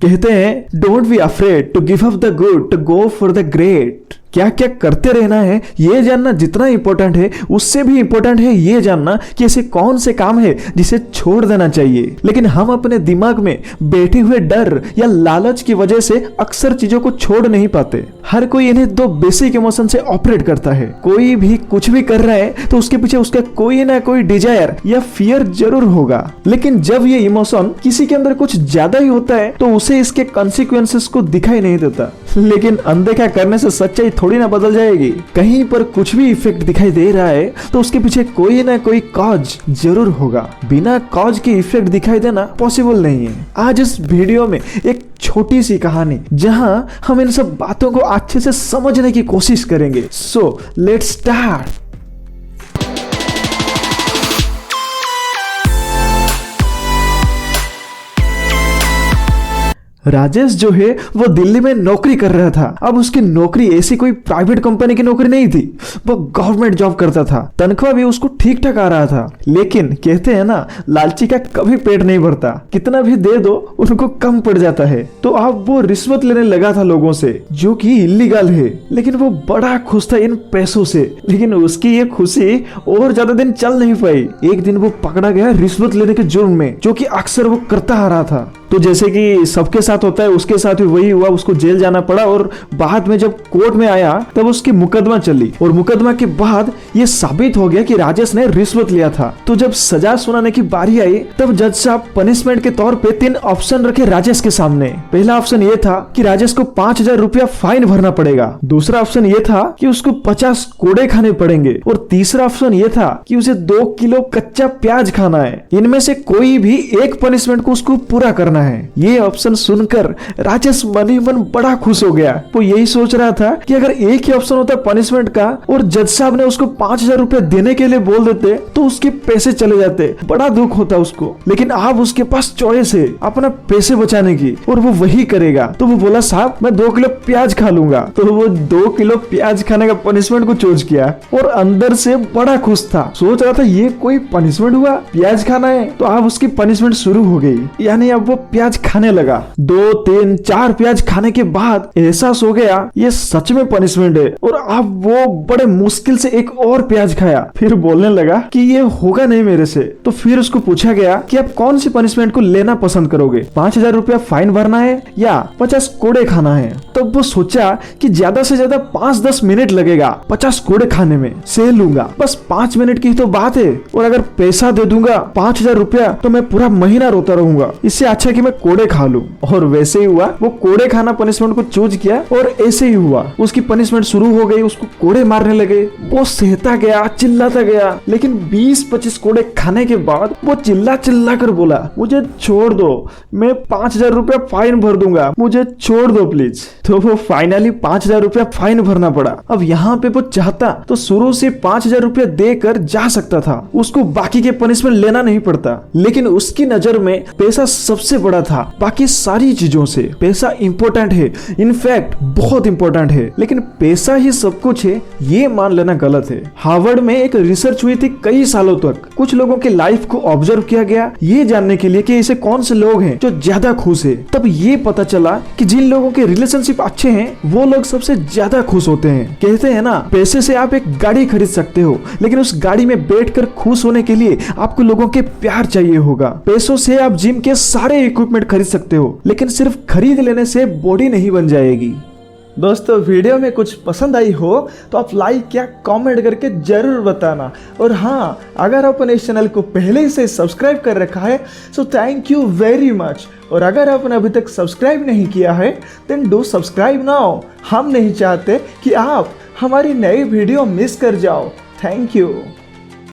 कहते हैं don't be afraid to give up the good to go for the great. क्या क्या करते रहना है ये जानना जितना इंपॉर्टेंट है, उससे भी इंपॉर्टेंट है ये जानना कि ऐसे कौन से काम है जिसे छोड़ देना चाहिए। लेकिन हम अपने दिमाग में बैठे हुए डर या लालच की वजह से अक्सर चीजों को छोड़ नहीं पाते। हर कोई इन्हें दो बेसिक इमोशन से ऑपरेट करता है। कोई भी कुछ भी कर रहा है तो उसके पीछे उसका कोई ना कोई डिजायर या फियर जरूर होगा। लेकिन जब ये इमोशन किसी के अंदर कुछ ज्यादा ही होता है तो उसे इसके कॉन्सिक्वेंसेस को दिखाई नहीं देता। लेकिन अनदेखा करने से सच्चाई थोड़ी ना बदल जाएगी। कहीं पर कुछ भी इफेक्ट दिखाई दे रहा है तो उसके पीछे कोई ना कोई कॉज जरूर होगा। बिना कॉज के इफेक्ट दिखाई देना पॉसिबल नहीं है। आज इस वीडियो में एक छोटी सी कहानी जहां हम इन सब बातों को अच्छे से समझने की कोशिश करेंगे। So let's start. राजेश जो है वो दिल्ली में नौकरी कर रहा था। अब उसकी नौकरी ऐसी कोई प्राइवेट कंपनी की नौकरी नहीं थी, वो गवर्नमेंट जॉब करता था। तनख्वाह भी उसको ठीक ठाक आ रहा था। लेकिन कहते हैं ना, लालची का कभी पेट नहीं भरता, कितना भी दे दो उनको कम पड़ जाता है। तो अब वो रिश्वत लेने लगा था लोगों से, जो कि इलीगल है। लेकिन वो बड़ा खुश था इन पैसों से। लेकिन उसकी ये खुशी और ज्यादा दिन चल नहीं पाई। एक दिन वो पकड़ा गया रिश्वत लेने के जुर्म में, जो कि अक्सर वो करता आ रहा था। तो जैसे कि सबके साथ होता है, उसके साथ भी वही हुआ। उसको जेल जाना पड़ा और बाद में जब कोर्ट में आया तब उसकी मुकदमा चली और मुकदमा के बाद ये साबित हो गया कि राजेश ने रिश्वत लिया था। तो जब सजा सुनाने की बारी आई तब जज साहब पनिशमेंट के तौर पे 3 ऑप्शन रखे राजेश के सामने। पहला ऑप्शन ये था कि राजेश को 5,000 रुपया फाइन भरना पड़ेगा। दूसरा ऑप्शन ये था कि उसको 50 कोड़े खाने पड़ेंगे और तीसरा ऑप्शन ये था कि उसे 2 किलो कच्चा प्याज खाना है। इनमें से कोई भी एक पनिशमेंट को उसको पूरा करना है। ये ऑप्शन सुनकर राजेश मन ही मन बड़ा खुश हो गया। वो यही सोच रहा था कि अगर एक ही ऑप्शन होता पनिशमेंट का और जज साहब ने उसको 5,000 रुपए देने के लिए बोल देते तो उसके पैसे चले जाते, बड़ा दुख होता उसको। लेकिन अब उसके पास चॉइस है अपना पैसे बचाने की और वो वही करेगा। तो वो बोला, साहब मैं 2 किलो प्याज खा लूंगा। तो वो 2 किलो प्याज खाने का पनिशमेंट को चूज किया और अंदर से बड़ा खुश था। सोच रहा था ये कोई पनिशमेंट हुआ, प्याज खाना है। तो अब उसकी पनिशमेंट शुरू हो गई, यानी अब वो प्याज खाने लगा। 2, 3, 4 प्याज खाने के बाद एहसास हो गया ये सच में पनिशमेंट है और अब वो बड़े मुश्किल से एक और प्याज खाया। फिर बोलने लगा कि ये होगा नहीं मेरे से। तो फिर उसको पूछा गया कि आप कौन सी पनिशमेंट को लेना पसंद करोगे, 5,000 रुपया फाइन भरना है या 50 कोड़े खाना है। तब वो सोचा कि ज्यादा से ज्यादा 5-10 मिनट लगेगा 50 कोड़े खाने में, सह लूंगा, बस 5 मिनट की तो बात है। और अगर पैसा दे दूंगा 5,000 रुपया तो मैं पूरा महीना रोता रहूंगा, इससे अच्छा कि मैं कोड़े खा लूं। और वैसे ही हुआ, वो कोड़े खाना पनिशमेंट को चूज किया और ऐसे ही हुआ। उसकी पनिशमेंट शुरू हो गई, उसको कोड़े मारने लगे। वो सहता गया, चिल्लाता गया। लेकिन 20-25 कोड़े खाने के बाद वो चिल्ला चिल्ला कर बोला, मुझे छोड़ दो, मैं 5,000 रुपया फाइन भर दूंगा, मुझे छोड़ दो प्लीज। तो वो फाइनली 5,000 रुपया फाइन भरना पड़ा। अब यहाँ पे वो चाहता तो शुरू से 5,000 रुपया देकर जा सकता था, उसको बाकी के पनिशमेंट लेना नहीं पड़ता। लेकिन उसकी नजर में पैसा सबसे बड़ा था बाकी सारी चीजों से। पैसा इंपॉर्टेंट है, इनफैक्ट बहुत इंपॉर्टेंट है, लेकिन पैसा ही सब कुछ है ये मान लेना गलत है। हार्वर्ड में एक रिसर्च हुई थी कई सालों तक। कुछ लोगों के लाइफ को ऑब्जर्व किया गया ये जानने के लिए कि ऐसे कौन से लोग हैं जो ज्यादा खुश है। तब ये पता चला कि जिन लोगों के रिलेशनशिप अच्छे हैं वो लोग सबसे ज्यादा खुश होते हैं। कहते हैं ना, पैसे से आप एक गाड़ी खरीद सकते हो, लेकिन उस गाड़ी में बैठकर खुश होने के लिए आपको लोगों के प्यार चाहिए होगा। पैसों से आप जिम के सारे इक्विपमेंट खरीद सकते हो, लेकिन सिर्फ खरीद लेने से बॉडी नहीं बन जाएगी। दोस्तों, वीडियो में कुछ पसंद आई हो तो आप लाइक या कमेंट करके जरूर बताना। और हाँ, अगर आपने इस चैनल को पहले से सब्सक्राइब कर रखा है तो थैंक यू वेरी मच। और अगर आपने अभी तक सब्सक्राइब नहीं किया है देन डू सब्सक्राइब नाउ। हम नहीं चाहते कि आप हमारी नई वीडियो मिस कर जाओ। Thank you.